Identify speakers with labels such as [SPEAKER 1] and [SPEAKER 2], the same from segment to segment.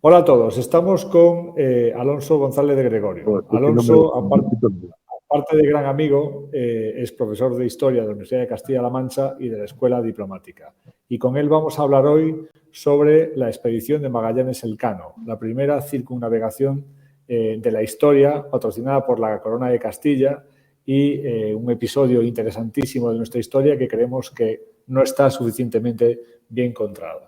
[SPEAKER 1] Hola a todos, estamos con Alonso González de Gregorio. Alonso, aparte de gran amigo, es profesor de Historia de la Universidad de Castilla-La Mancha y de la Escuela Diplomática. Y con él vamos a hablar hoy sobre la expedición de Magallanes Elcano, la primera circunnavegación de la historia, patrocinada por la Corona de Castilla, y un episodio interesantísimo de nuestra historia que creemos que no está suficientemente bien contado.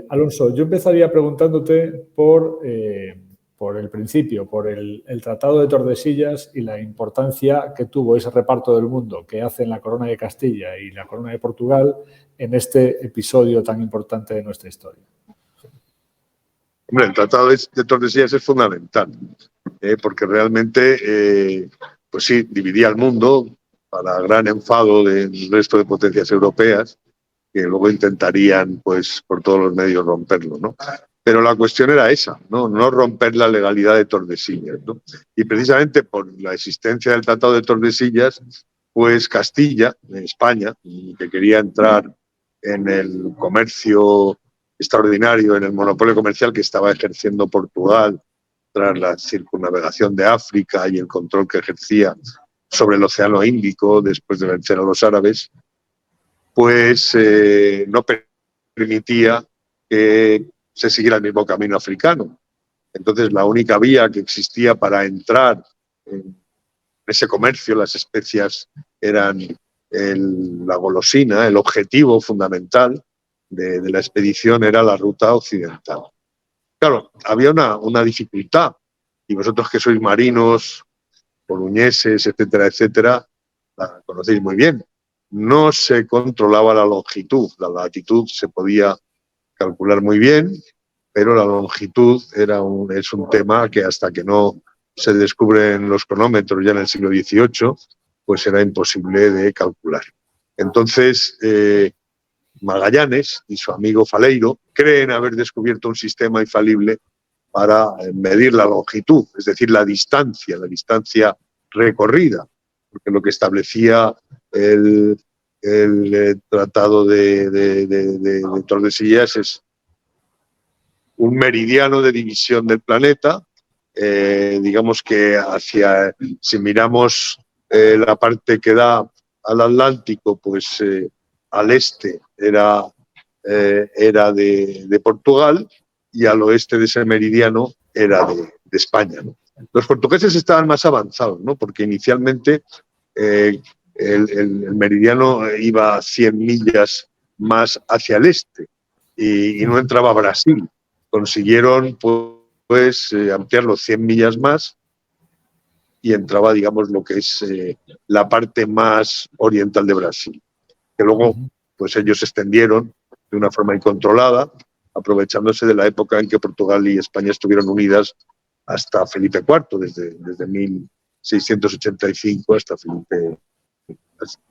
[SPEAKER 1] Alonso, yo empezaría preguntándote por el principio, por el Tratado de Tordesillas y la importancia que tuvo ese reparto del mundo que hacen la Corona de Castilla y la Corona de Portugal en este episodio tan importante de nuestra historia.
[SPEAKER 2] Hombre, el Tratado de Tordesillas es fundamental, porque realmente, pues sí, dividía el mundo para gran enfado del resto de potencias europeas, que luego intentarían, pues, por todos los medios romperlo, ¿no? Pero la cuestión era esa, no romper la legalidad de Tordesillas, ¿no? Y precisamente por la existencia del Tratado de Tordesillas, pues Castilla, España, que quería entrar en el comercio extraordinario, en el monopolio comercial que estaba ejerciendo Portugal tras la circunnavegación de África y el control que ejercía sobre el Océano Índico después de vencer a los árabes, pues no permitía que se siguiera el mismo camino africano. Entonces, la única vía que existía para entrar en ese comercio, las especias eran la golosina, el objetivo fundamental de la expedición era la ruta occidental. Claro, había una dificultad, y vosotros que sois marinos, boluñeses, etcétera, etcétera, la conocéis muy bien. No se controlaba la longitud, la latitud se podía calcular muy bien, pero la longitud es un tema que hasta que no se descubren los cronómetros ya en el siglo XVIII, pues era imposible de calcular. Entonces, Magallanes y su amigo Faleiro creen haber descubierto un sistema infalible para medir la longitud, es decir, la distancia recorrida, porque lo que establecía el Tratado de Tordesillas es un meridiano de división del planeta, digamos que si miramos la parte que da al Atlántico, pues al este era de Portugal y al oeste de ese meridiano era de España, ¿no? Los portugueses estaban más avanzados, ¿no? Porque inicialmente el meridiano iba 100 millas más hacia el este y no entraba a Brasil. Consiguieron pues ampliarlo 100 millas más y entraba, digamos, lo que es la parte más oriental de Brasil, que luego pues ellos extendieron de una forma incontrolada, aprovechándose de la época en que Portugal y España estuvieron unidas hasta Felipe IV, desde 1685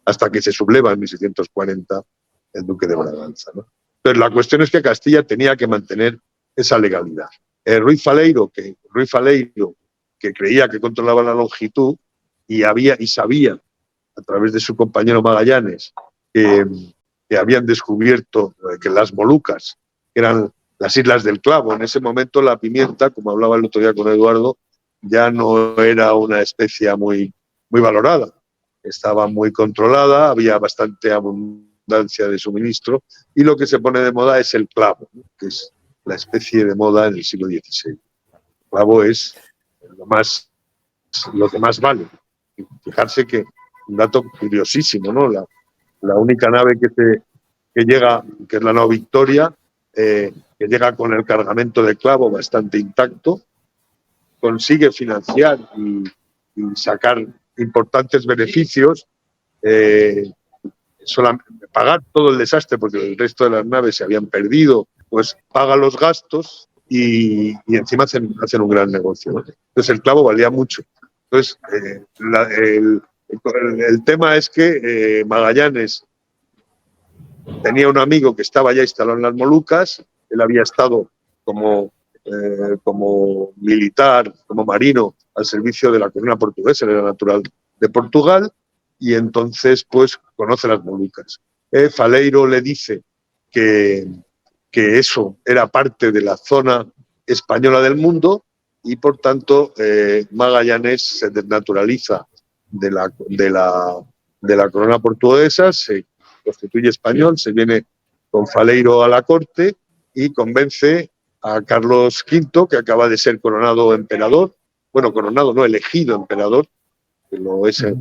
[SPEAKER 2] hasta que se subleva en 1640 el duque de Braganza, ¿no? Entonces la cuestión es que Castilla tenía que mantener esa legalidad. Ruiz Faleiro, que creía que controlaba la longitud y sabía a través de su compañero Magallanes que habían descubierto que las Molucas, que eran las Islas del Clavo, en ese momento la pimienta, como hablaba el otro día con Eduardo, ya no era una especie muy valorada. Estaba muy controlada, había bastante abundancia de suministro y lo que se pone de moda es el clavo, ¿no? Que es la especie de moda en el siglo XVI. El clavo es lo que más vale. Fijarse que un dato curiosísimo, ¿no? La única nave que llega, que es la nave Victoria, que llega con el cargamento de clavo bastante intacto, consigue financiar y sacar importantes beneficios, pagar todo el desastre, porque el resto de las naves se habían perdido, pues paga los gastos y encima hacen un gran negocio, ¿no? Entonces el clavo valía mucho. Entonces el tema es que Magallanes tenía un amigo que estaba ya instalado en las Molucas, él había estado como militar, como marino, al servicio de la corona portuguesa, era natural de Portugal, y entonces pues conoce las Molucas. Faleiro le dice que eso era parte de la zona española del mundo y, por tanto, Magallanes se desnaturaliza de la corona portuguesa, se constituye español, se viene con Faleiro a la corte y convence a Carlos V, que acaba de ser coronado emperador, bueno, coronado, no, elegido emperador, que lo es en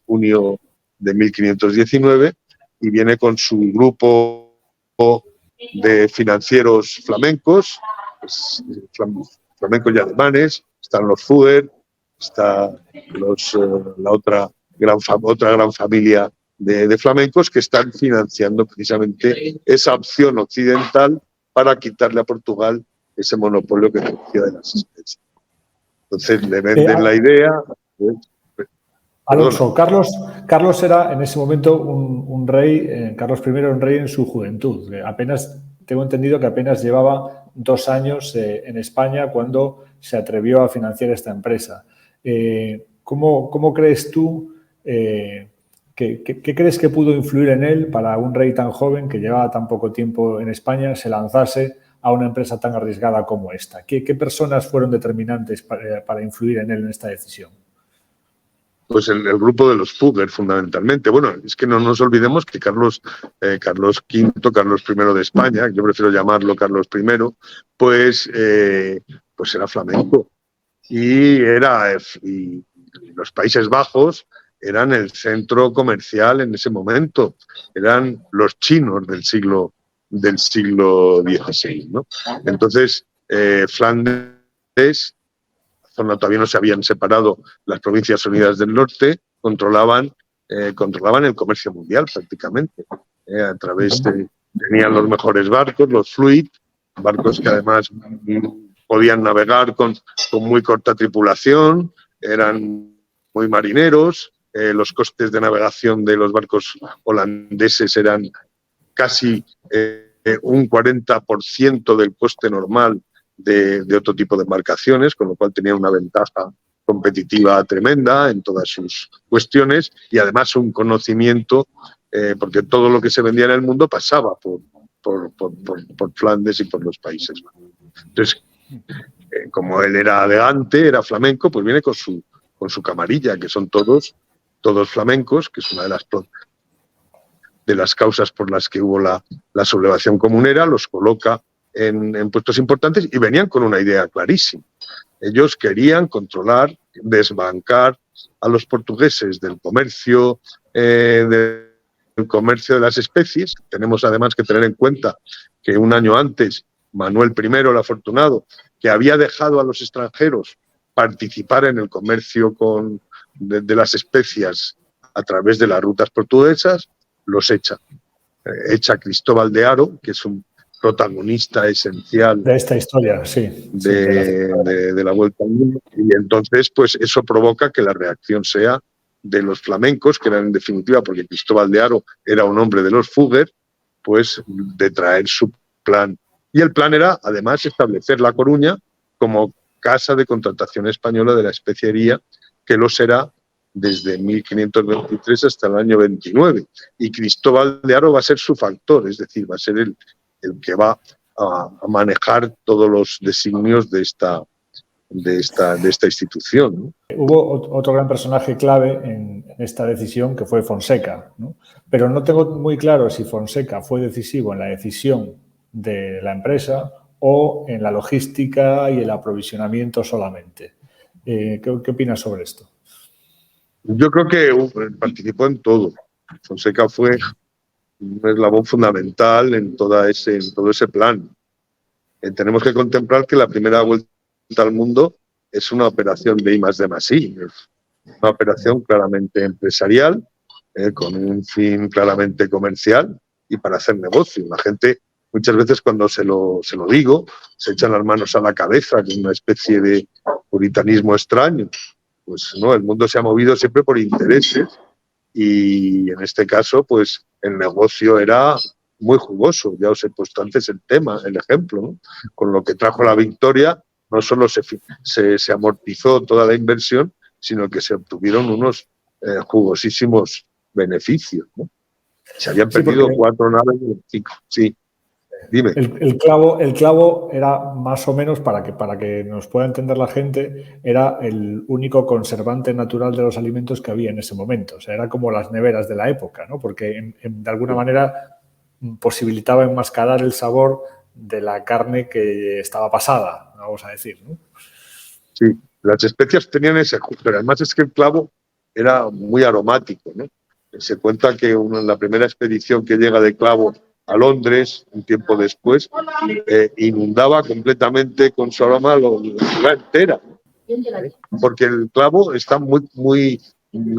[SPEAKER 2] junio de 1519, y viene con su grupo de financieros flamencos, pues, flamencos y alemanes, están los Fugger, está la otra gran familia de flamencos que están financiando precisamente esa opción occidental para quitarle a Portugal ese monopolio que tenía de las especies. Entonces le venden la idea.
[SPEAKER 1] Alonso, Carlos era en ese momento un rey, Carlos I era un rey en su juventud. Tengo entendido que apenas llevaba 2 años en España cuando se atrevió a financiar esta empresa. ¿Cómo crees tú, qué crees que pudo influir en él para un rey tan joven que llevaba tan poco tiempo en España se lanzase a una empresa tan arriesgada como esta? ¿Qué personas fueron determinantes para influir en él en esta decisión?
[SPEAKER 2] Pues el grupo de los Fugger, fundamentalmente. Bueno, es que no nos olvidemos que Carlos V, Carlos I de España, yo prefiero llamarlo Carlos I, pues era flamenco. Y los Países Bajos eran el centro comercial en ese momento. Eran los chinos del siglo XVI, ¿no? Entonces, Flandes, todavía no se habían separado las Provincias Unidas del Norte, controlaban el comercio mundial prácticamente. Tenían los mejores barcos, los Fluid, barcos que además podían navegar con muy corta tripulación, eran muy marineros, los costes de navegación de los barcos holandeses eran casi un 40% del coste normal de otro tipo de embarcaciones, con lo cual tenía una ventaja competitiva tremenda en todas sus cuestiones y además un conocimiento, porque todo lo que se vendía en el mundo pasaba por Flandes y por los Países Bajos. Entonces, como él era elegante, era flamenco, pues viene con su camarilla, que son todos flamencos, que es una de las causas por las que hubo la sublevación comunera, los coloca en puestos importantes y venían con una idea clarísima. Ellos querían controlar, desbancar a los portugueses del comercio de las especies. Tenemos además que tener en cuenta que un año antes Manuel I, el Afortunado, que había dejado a los extranjeros participar en el comercio de las especias a través de las rutas portuguesas, los echa. Echa a Cristóbal de Haro, que es un protagonista esencial
[SPEAKER 1] de esta historia, sí.
[SPEAKER 2] De la Vuelta al Mundo. Y entonces, pues eso provoca que la reacción sea de los flamencos, que eran en definitiva, porque Cristóbal de Haro era un hombre de los Fugger, pues de traer su plan. Y el plan era, además, establecer La Coruña como casa de contratación española de la especiería, que lo será desde 1523 hasta el año 29. Y Cristóbal de Haro va a ser su factor, es decir, va a ser el que va a manejar todos los designios de esta institución, ¿no?
[SPEAKER 1] Hubo otro gran personaje clave en esta decisión que fue Fonseca, ¿no? Pero no tengo muy claro si Fonseca fue decisivo en la decisión de la empresa o en la logística y el aprovisionamiento solamente. ¿Qué opinas sobre esto?
[SPEAKER 2] Yo creo que participó en todo. Fonseca fue un eslabón fundamental en todo ese plan. Tenemos que contemplar que la primera vuelta al mundo es una operación de I+D+I, una operación claramente empresarial, con un fin claramente comercial y para hacer negocio. La gente, muchas veces cuando se lo digo, se echan las manos a la cabeza con una especie de puritanismo extraño. Pues no, el mundo se ha movido siempre por intereses y en este caso, pues el negocio era muy jugoso. Ya os he puesto antes el ejemplo, ¿no? Con lo que trajo la victoria, no solo se amortizó toda la inversión, sino que se obtuvieron unos jugosísimos beneficios, ¿no? Se habían perdido 4 naves y 5. Sí. Dime.
[SPEAKER 1] El clavo era más o menos, para que nos pueda entender la gente, era el único conservante natural de los alimentos que había en ese momento. O sea, era como las neveras de la época, ¿no? Porque de alguna manera posibilitaba enmascarar el sabor de la carne que estaba pasada, vamos a decir, ¿no?
[SPEAKER 2] Sí, las especias tenían ese jugo, pero además es que el clavo era muy aromático, ¿no? Se cuenta que la primera expedición que llega de clavo a Londres, un tiempo después, inundaba completamente con su aroma la ciudad entera, porque el clavo está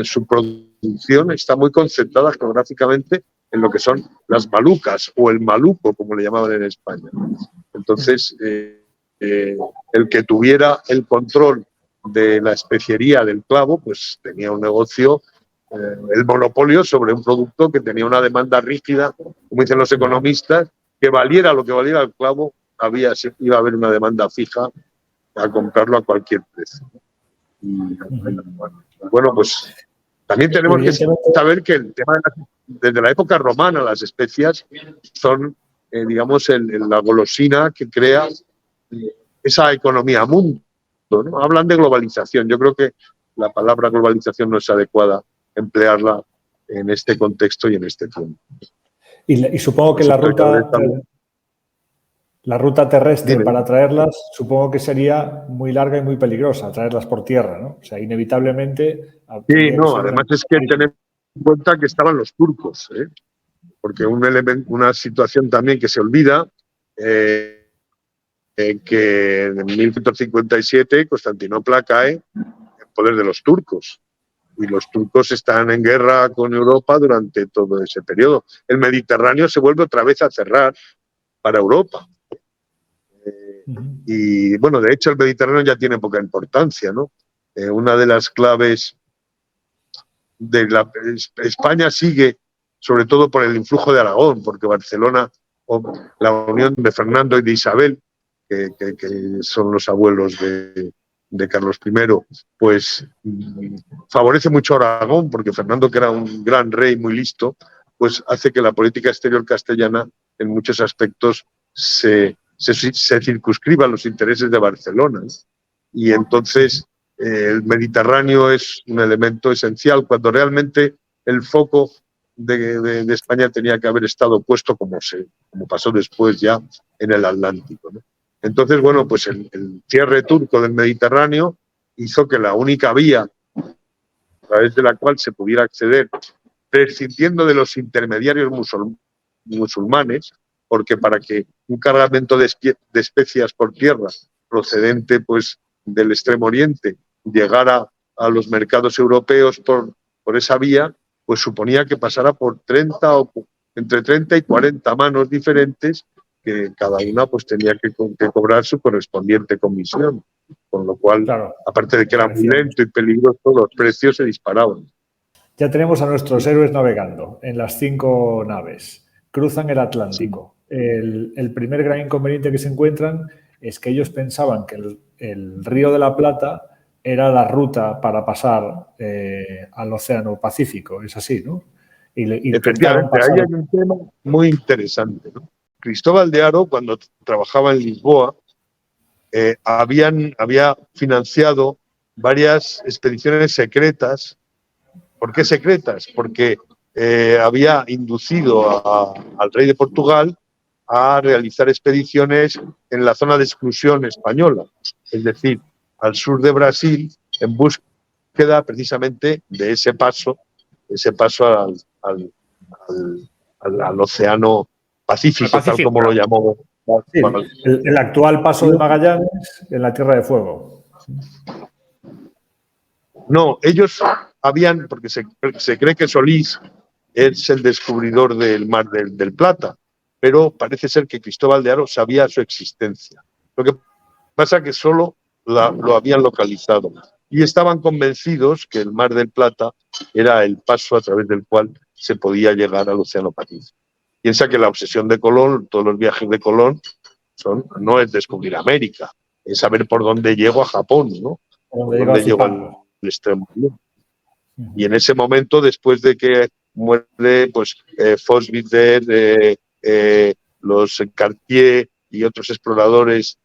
[SPEAKER 2] su producción está muy concentrada geográficamente en lo que son las malucas o el maluco, como le llamaban en España. Entonces, el que tuviera el control de la especiería del clavo, pues tenía un negocio, el monopolio sobre un producto que tenía una demanda rígida, como dicen los economistas, que valiera lo que valiera el clavo, iba a haber una demanda fija a comprarlo a cualquier precio. Y, bueno, pues también tenemos que saber que el tema desde la época romana las especias son, digamos, la golosina que crea esa economía mundo, ¿no? Hablan de globalización. Yo creo que la palabra globalización no es adecuada emplearla en este contexto y en este tiempo.
[SPEAKER 1] Y supongo que la ruta terrestre para traerlas, supongo que sería muy larga y muy peligrosa, traerlas por tierra, ¿no? O sea, inevitablemente...
[SPEAKER 2] Sí, no, además es que tener en cuenta que estaban los turcos, ¿eh? Porque una situación también que se olvida, que en 1157 Constantinopla cae en poder de los turcos. Y los turcos están en guerra con Europa durante todo ese periodo. El Mediterráneo se vuelve otra vez a cerrar para Europa. Y bueno, de hecho el Mediterráneo ya tiene poca importancia, ¿no? Una de las claves de España sigue, sobre todo por el influjo de Aragón, porque Barcelona, o la unión de Fernando y de Isabel, que son los abuelos de Carlos I, pues favorece mucho a Aragón, porque Fernando, que era un gran rey muy listo, pues hace que la política exterior castellana en muchos aspectos se circunscriba a los intereses de Barcelona. Y entonces el Mediterráneo es un elemento esencial cuando realmente el foco de España tenía que haber estado puesto, como pasó después ya, en el Atlántico, ¿no? Entonces, bueno, pues el cierre turco del Mediterráneo hizo que la única vía a través de la cual se pudiera acceder, prescindiendo de los intermediarios musulmanes, porque para que un cargamento de especias por tierra procedente pues del Extremo Oriente llegara a los mercados europeos por esa vía, pues suponía que pasara por entre 30 y 40 manos diferentes, que cada una pues tenía que cobrar su correspondiente comisión, con lo cual, claro, aparte de que era muy lento y peligroso, los precios se disparaban.
[SPEAKER 1] Ya tenemos a nuestros héroes navegando en las 5 naves, cruzan el Atlántico. Sí. El primer gran inconveniente que se encuentran es que ellos pensaban que el Río de la Plata era la ruta para pasar al Océano Pacífico, es así, ¿no?
[SPEAKER 2] Y efectivamente, ahí hay un tema muy interesante, ¿no? Cristóbal de Haro, cuando trabajaba en Lisboa, había financiado varias expediciones secretas. ¿Por qué secretas? Porque había inducido al rey de Portugal a realizar expediciones en la zona de exclusión española, es decir, al sur de Brasil, en búsqueda precisamente de ese paso al Océano Pacífico, tal como lo llamó.
[SPEAKER 1] Sí, el actual paso de Magallanes en la Tierra de Fuego.
[SPEAKER 2] No, ellos porque se cree que Solís es el descubridor del Mar del Plata, pero parece ser que Cristóbal de Haro sabía su existencia. Lo que pasa es que solo lo habían localizado y estaban convencidos que el Mar del Plata era el paso a través del cual se podía llegar al Océano Pacífico. Piensa que la obsesión de Colón, todos los viajes de Colón, no es descubrir América, es saber por dónde llego a Japón, ¿no? Por dónde llego al extremo. Y en ese momento, después de que muere pues, Fosbiter, los Cartier y otros exploradores,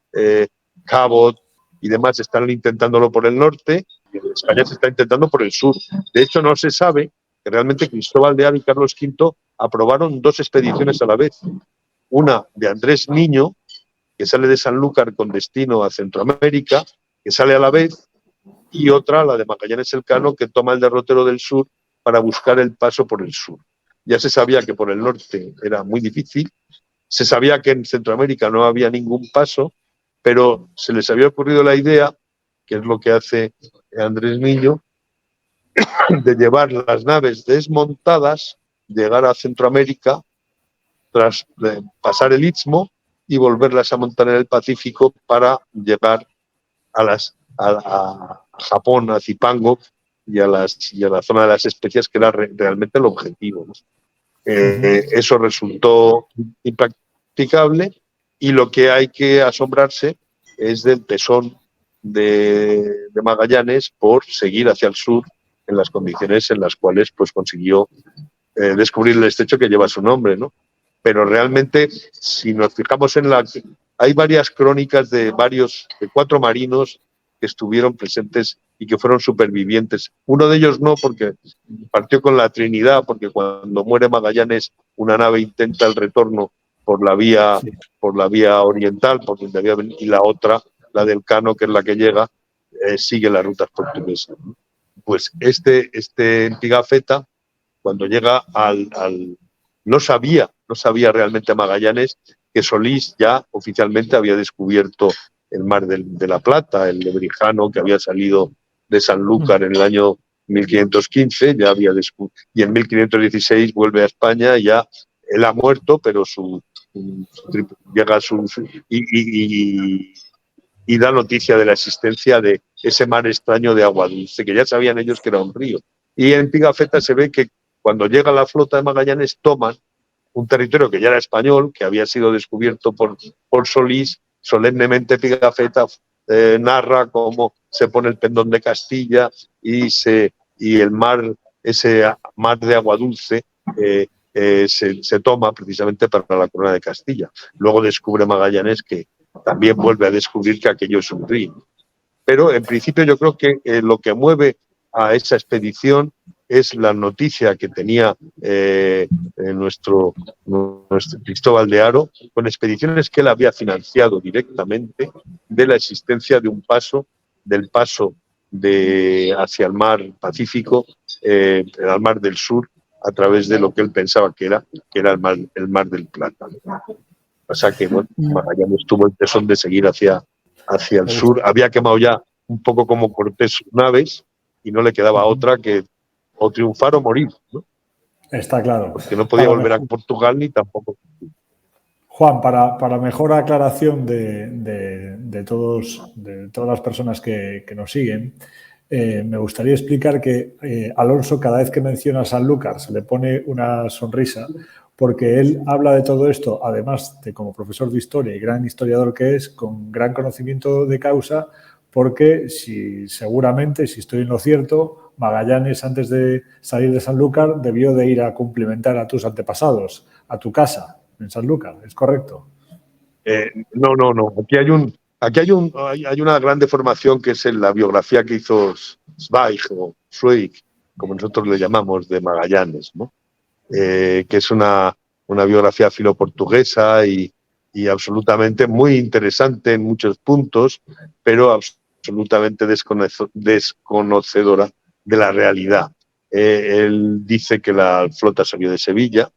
[SPEAKER 2] Cabot y demás, están intentándolo por el norte, y en España se está intentando por el sur. De hecho, no se sabe que realmente Cristóbal de Aro y Carlos V aprobaron 2 expediciones a la vez. Una de Andrés Niño, que sale de Sanlúcar con destino a Centroamérica, que sale a la vez, y otra, la de Magallanes Elcano, que toma el derrotero del sur para buscar el paso por el sur. Ya se sabía que por el norte era muy difícil, se sabía que en Centroamérica no había ningún paso, pero se les había ocurrido la idea, que es lo que hace Andrés Niño, de llevar las naves desmontadas, llegar a Centroamérica, tras pasar el Istmo y volverlas a montar en el Pacífico para llegar a Japón, a Zipango y a la zona de las especias, que era realmente el objetivo, ¿no? Eso resultó impracticable, y lo que hay que asombrarse es del tesón de Magallanes por seguir hacia el sur en las condiciones en las cuales pues consiguió descubrir el estrecho que lleva su nombre, ¿no? Pero realmente, si nos fijamos en hay varias crónicas de 4 marinos que estuvieron presentes y que fueron supervivientes. Uno de ellos no, porque partió con la Trinidad, porque cuando muere Magallanes, una nave intenta el retorno por la vía oriental, por donde había venido, y la otra, la del Cano, que es la que llega, sigue las rutas portuguesas. Pues este en Pigafetta, cuando llega no sabía realmente Magallanes que Solís ya oficialmente había descubierto el mar de la Plata, el Lebrijano, que había salido de Sanlúcar en el año 1515, ya había y en 1516 vuelve a España, y ya él ha muerto, pero llega y da noticia de la existencia de ese mar extraño de agua dulce, que ya sabían ellos que era un río. Y en Pigafetta se ve que cuando llega la flota de Magallanes, toman un territorio que ya era español, que había sido descubierto por Solís. Solemnemente Pigafetta narra cómo se pone el pendón de Castilla y el mar, ese mar de agua dulce, se toma precisamente para la corona de Castilla. Luego descubre Magallanes que también vuelve a descubrir que aquello es un río. Pero en principio yo creo que lo que mueve a esa expedición es la noticia que tenía nuestro Cristóbal de Aro, con expediciones que él había financiado directamente, de la existencia de del paso hacia el mar Pacífico, al mar del sur, a través de lo que él pensaba que era el mar del Plata. O sea que, bueno, Magallanes tuvo el tesón de seguir hacia el sur. Había quemado ya un poco como Cortés sus naves, y no le quedaba otra que o triunfar o morir, ¿no?
[SPEAKER 1] Está claro.
[SPEAKER 2] Porque no podía volver a Portugal ni tampoco.
[SPEAKER 1] Juan, para mejor aclaración de todas las personas que nos siguen, me gustaría explicar que Alonso, cada vez que menciona a Sanlúcar, se le pone una sonrisa, porque él habla de todo esto, además de como profesor de historia y gran historiador que es, con gran conocimiento de causa, porque seguramente, si estoy en lo cierto, Magallanes, antes de salir de Sanlúcar, debió de ir a cumplimentar a tus antepasados, a tu casa en Sanlúcar, ¿es correcto?
[SPEAKER 2] No. Aquí hay una gran deformación, que es en la biografía que hizo Zweig, o Zweig, como nosotros le llamamos, de Magallanes, ¿no? Que es una biografía filoportuguesa y absolutamente muy interesante en muchos puntos, pero absolutamente desconocedora de la realidad. Él dice que la flota salió de Sevilla.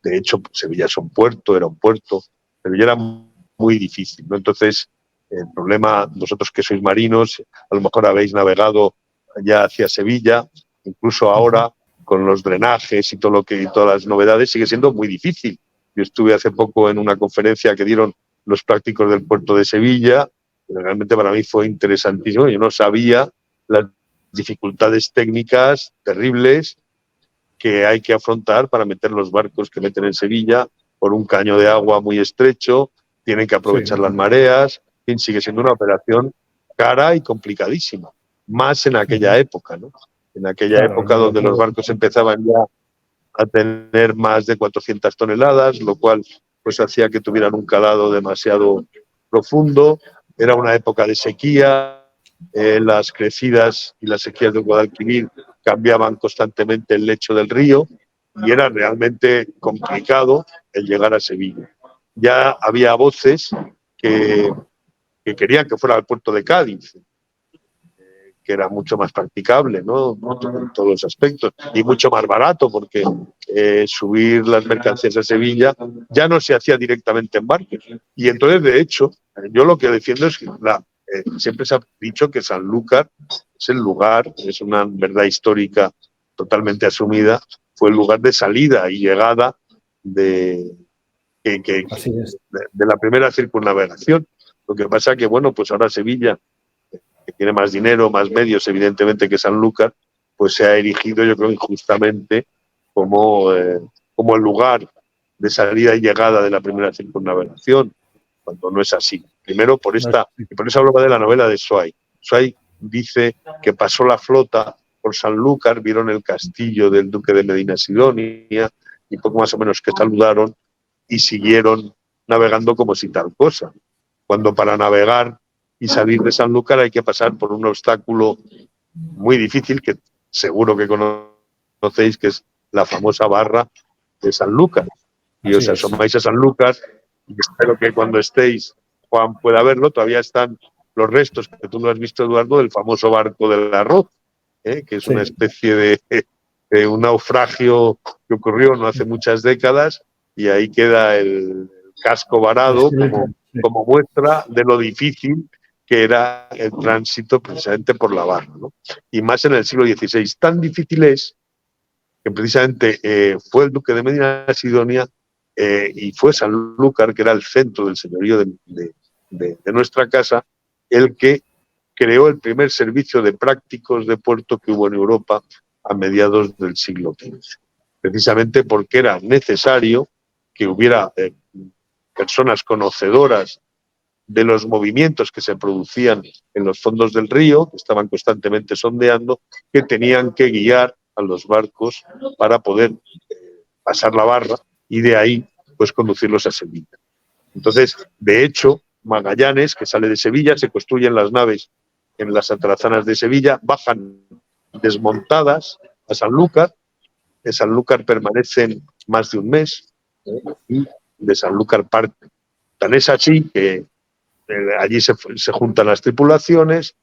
[SPEAKER 2] De hecho, Sevilla era un puerto, pero ya era muy difícil, ¿no? Entonces, el problema, vosotros que sois marinos, a lo mejor habéis navegado ya hacia Sevilla, incluso ahora, con los drenajes y todas las novedades, sigue siendo muy difícil. Yo estuve hace poco en una conferencia que dieron los prácticos del puerto de Sevilla, y realmente para mí fue interesantísimo. Yo no sabía las dificultades técnicas terribles que hay que afrontar para meter los barcos que meten en Sevilla por un caño de agua muy estrecho, tienen que aprovechar las mareas, y sigue siendo una operación cara y complicadísima, más en aquella época, ¿no? En aquella época donde los barcos empezaban ya a tener más de 400 toneladas, lo cual pues hacía que tuvieran un calado demasiado profundo. Era una época de sequía, las crecidas y las sequías del Guadalquivir cambiaban constantemente el lecho del río y era realmente complicado el llegar a Sevilla. Ya había voces que querían que fuera al puerto de Cádiz, que era mucho más practicable, ¿no? En todos los aspectos, y mucho más barato, porque subir las mercancías a Sevilla ya no se hacía directamente en barcos. Y entonces, de hecho, yo lo que defiendo es que siempre se ha dicho que Sanlúcar es el lugar, es una verdad histórica totalmente asumida, fue el lugar de salida y llegada de la primera circunnavegación. Lo que pasa que, bueno, pues ahora Sevilla, que tiene más dinero, más medios, evidentemente, que Sanlúcar, pues se ha erigido, yo creo, injustamente como el lugar de salida y llegada de la primera circunnavegación, cuando no es así. Primero, por esa hablaba de la novela de Suay. Suay dice que pasó la flota por Sanlúcar, vieron el castillo del duque de Medina Sidonia y poco más o menos que saludaron y siguieron navegando como si tal cosa. Cuando para navegar y salir de Sanlúcar hay que pasar por un obstáculo muy difícil que seguro que conocéis, que es la famosa barra de Sanlúcar. Y os asomáis a Sanlúcar y espero que cuando estéis, Juan pueda verlo, todavía están los restos, que tú no has visto, Eduardo, del famoso barco del arroz, que es una especie de un naufragio que ocurrió no hace muchas décadas, y ahí queda el casco varado como muestra de lo difícil que era el tránsito precisamente por la barra, ¿no? Y más en el siglo XVI. Tan difícil es que precisamente fue el duque de Medina Sidonia y fue Sanlúcar, que era el centro del señorío de nuestra casa, el que creó el primer servicio de prácticos de puerto que hubo en Europa a mediados del siglo XV. Precisamente porque era necesario que hubiera personas conocedoras de los movimientos que se producían en los fondos del río, que estaban constantemente sondeando, que tenían que guiar a los barcos para poder pasar la barra y de ahí pues conducirlos a Sevilla. Entonces, de hecho, Magallanes, que sale de Sevilla, se construyen las naves en las atarazanas de Sevilla, bajan desmontadas a Sanlúcar, de Sanlúcar permanecen más de un mes y de Sanlúcar parten. Tan es así que allí se juntan las tripulaciones,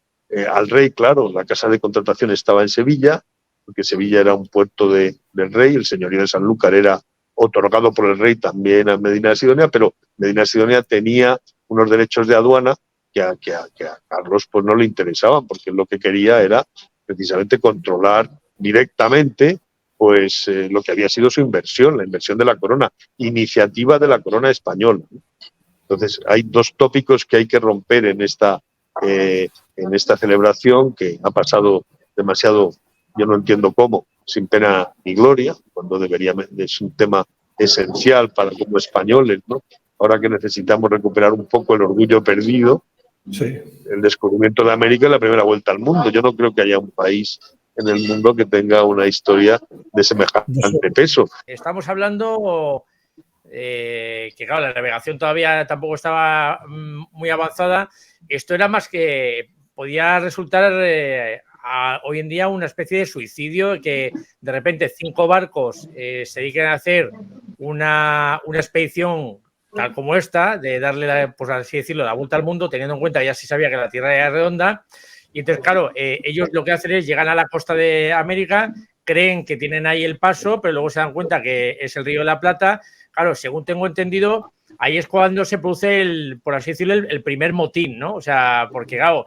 [SPEAKER 2] al rey, claro, la casa de contratación estaba en Sevilla, porque Sevilla era un puerto del rey, el señorío de Sanlúcar era otorgado por el rey también a Medina Sidonia, pero Medina Sidonia tenía unos derechos de aduana que a Carlos pues no le interesaban, porque lo que quería era precisamente controlar directamente pues lo que había sido su inversión, la inversión de la corona, iniciativa de la corona española. Entonces hay dos tópicos que hay que romper en esta celebración, que ha pasado demasiado, yo no entiendo cómo, sin pena ni gloria, cuando debería, es un tema esencial para como españoles, ¿no? Ahora que necesitamos recuperar un poco el orgullo perdido, el descubrimiento de América y la primera vuelta al mundo. Yo no creo que haya un país en el mundo que tenga una historia de semejante peso.
[SPEAKER 3] Estamos hablando que, claro, la navegación todavía tampoco estaba muy avanzada. Esto era más que podía resultar hoy en día una especie de suicidio, que de repente 5 barcos se dediquen a hacer una expedición tal como esta, de darle, pues así decirlo, la vuelta al mundo, teniendo en cuenta que ya se sabía que la Tierra era redonda. Y entonces, claro, ellos lo que hacen es llegan a la costa de América, creen que tienen ahí el paso, pero luego se dan cuenta que es el Río de la Plata. Claro, según tengo entendido, ahí es cuando se produce, por así decirlo, el primer motín, ¿no? O sea, porque, claro,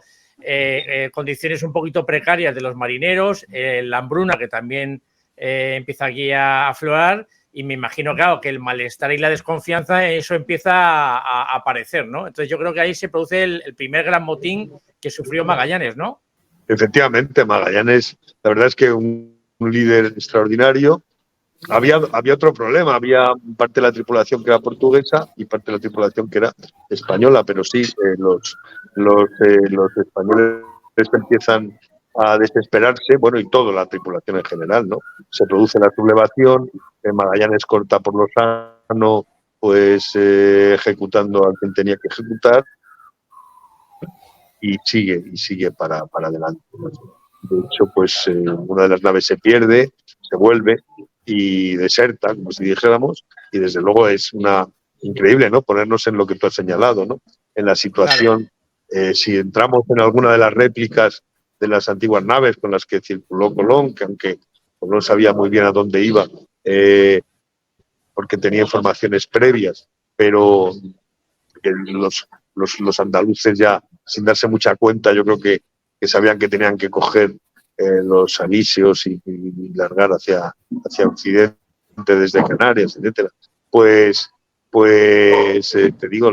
[SPEAKER 3] condiciones un poquito precarias de los marineros, la hambruna que también empieza aquí a aflorar, y me imagino, claro, que el malestar y la desconfianza, eso empieza a aparecer, ¿no? Entonces yo creo que ahí se produce el primer gran motín que sufrió Magallanes, ¿no?
[SPEAKER 2] Efectivamente, Magallanes, la verdad es que un líder extraordinario. Había otro problema, había parte de la tripulación que era portuguesa y parte de la tripulación que era española, pero sí, los españoles empiezan a desesperarse, bueno, y toda la tripulación en general, ¿no? Se produce la sublevación, Magallanes corta por Lozano pues ejecutando a quien tenía que ejecutar, y sigue para adelante. De hecho, pues una de las naves se pierde, se vuelve y deserta, como si dijéramos, y desde luego es una increíble, ¿no? Ponernos en lo que tú has señalado, ¿no? En la situación, si entramos en alguna de las réplicas de las antiguas naves con las que circuló Colón, que aunque no sabía muy bien a dónde iba, porque tenía informaciones previas, pero los andaluces ya, sin darse mucha cuenta, yo creo que sabían que tenían que coger los alisios y largar hacia Occidente desde Canarias, etcétera. Pues te digo,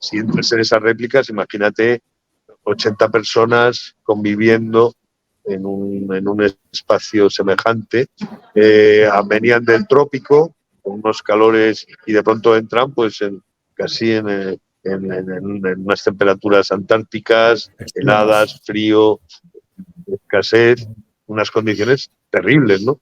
[SPEAKER 2] si entras en esas réplicas, imagínate 80 personas conviviendo en un espacio semejante. Venían del trópico, con unos calores, y de pronto entran pues casi en unas temperaturas antárticas, heladas, frío, escasez, unas condiciones terribles, ¿no?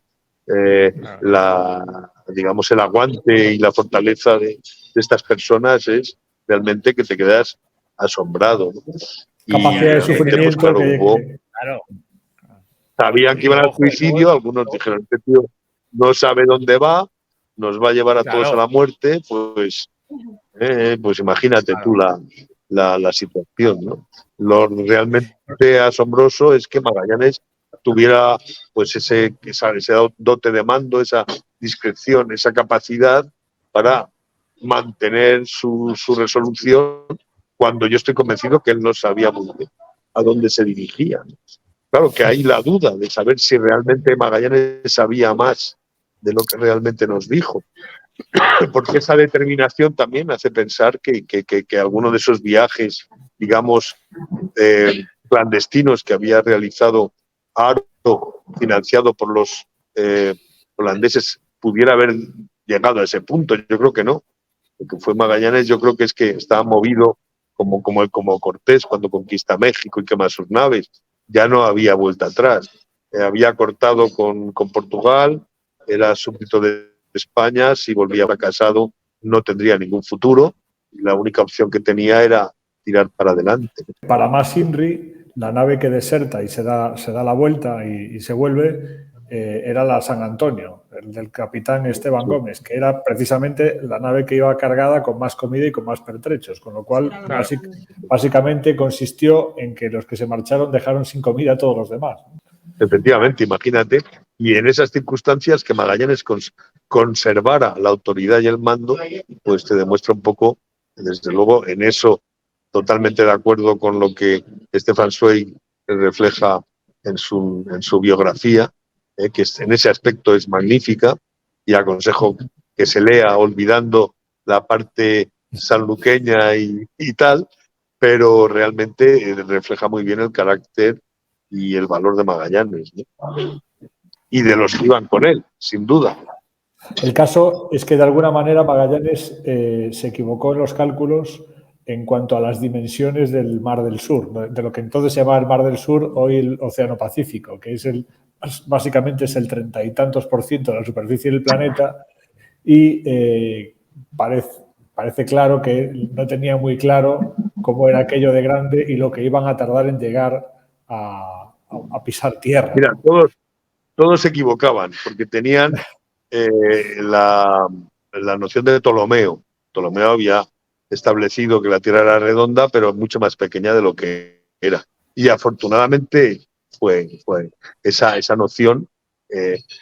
[SPEAKER 2] Digamos, el aguante y la fortaleza de estas personas es realmente que te quedas asombrado, ¿no?
[SPEAKER 1] Capacidad de sufrimiento,
[SPEAKER 2] pues, claro, sabían que iban al suicidio, algunos dijeron, este tío no sabe dónde va, nos va a llevar a todos a la muerte, pues imagínate tú la situación, ¿no? Lo realmente asombroso es que Magallanes tuviera pues ese dote de mando, esa discreción, esa capacidad para mantener su resolución, cuando yo estoy convencido que él no sabía muy bien a dónde se dirigía. Claro que hay la duda de saber si realmente Magallanes sabía más de lo que realmente nos dijo, porque esa determinación también hace pensar que alguno de esos viajes, digamos, clandestinos que había realizado Haro, financiado por los holandeses, pudiera haber llegado a ese punto. Yo creo que no. Lo que fue Magallanes, yo creo que es que estaba movido como Cortés cuando conquista México y quema sus naves. Ya no había vuelta atrás. Había cortado con Portugal, era súbdito de España, si volvía fracasado no tendría ningún futuro, y la única opción que tenía era tirar para adelante.
[SPEAKER 1] Para más Inri, la nave que deserta y se da la vuelta y se vuelve, era la San Antonio, el del capitán Esteban Gómez, que era precisamente la nave que iba cargada con más comida y con más pertrechos, con lo cual básicamente consistió en que los que se marcharon dejaron sin comida a todos los demás.
[SPEAKER 2] Efectivamente, imagínate, y en esas circunstancias que Magallanes conservara la autoridad y el mando, pues te demuestra un poco, desde luego, en eso totalmente de acuerdo con lo que Stefan Zweig refleja en su biografía, que en ese aspecto es magnífica, y aconsejo que se lea olvidando la parte sanluqueña y tal, pero realmente refleja muy bien el carácter y el valor de Magallanes, ¿no? Y de los que iban con él, sin duda.
[SPEAKER 1] El caso es que de alguna manera Magallanes se equivocó en los cálculos en cuanto a las dimensiones del Mar del Sur, de lo que entonces se llama el Mar del Sur, hoy el Océano Pacífico, que es básicamente es el 30 y tantos % de la superficie del planeta, y parece claro que no tenía muy claro cómo era aquello de grande y lo que iban a tardar en llegar a pisar tierra.
[SPEAKER 2] Mira, todos se equivocaban, porque tenían la noción de Ptolomeo. Ptolomeo había establecido que la Tierra era redonda, pero mucho más pequeña de lo que era. Y afortunadamente fue esa noción,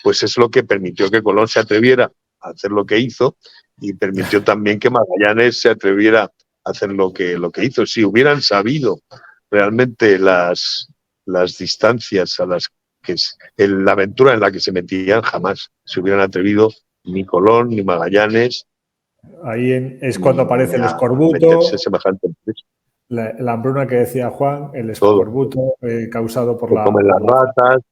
[SPEAKER 2] pues es lo que permitió que Colón se atreviera a hacer lo que hizo, y permitió también que Magallanes se atreviera a hacer lo que hizo. Si hubieran sabido realmente las distancias a las que la aventura en la que se metían, jamás se hubieran atrevido ni Colón ni Magallanes.
[SPEAKER 1] Ahí es cuando aparece el escorbuto, la hambruna que decía Juan, el escorbuto causado por
[SPEAKER 2] las ratas.